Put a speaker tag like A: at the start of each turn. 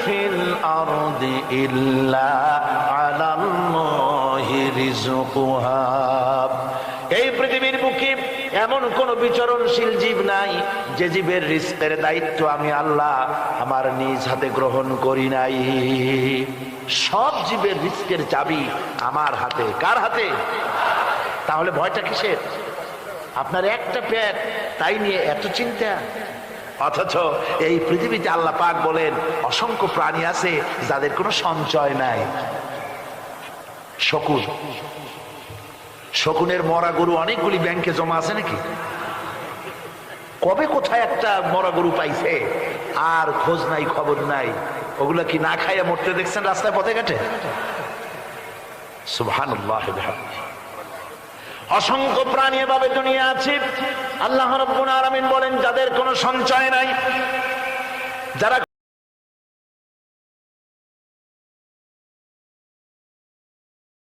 A: Feel আরদি ইল্লা আলাল্লাহি রিজকুহা। এই পৃথিবীর বুকে এমন কোন বিচরণশীল জীব নাই যে জীবের রিজকের দায়িত্ব আমি আল্লাহ আমার নিজ হাতে গ্রহণ করি নাই। সব জীবের রিজকের চাবি আমার হাতে। কার হাতে? তাহলে ভয়টা কিসের? আপনার একটা পেট, তাই নিয়ে এত চিন্তা। অথচ এই পৃথিবীতে আল্লাহ পাক বলেন অসংখ্য প্রাণী আছে যাদের কোনো সঞ্চয় নাই। শকুন, শকুনের মরা গরু অনেকগুলি ব্যাংকে জমা আছে নাকি? কবে কোথায় একটা মরা গরু পাইছে আর খোঁজ নাই, খবর নাই। ওগুলা কি না খাইয়া মরতে দেখছেন রাস্তায় পথে ঘাটে? সুবহানাল্লাহ। অসংখ্য প্রাণী এভাবে দুনিয়া আছে। আল্লাহ রাব্বুল আলামিন বলেন যাদের কোনো সঞ্চয় নাই, যারা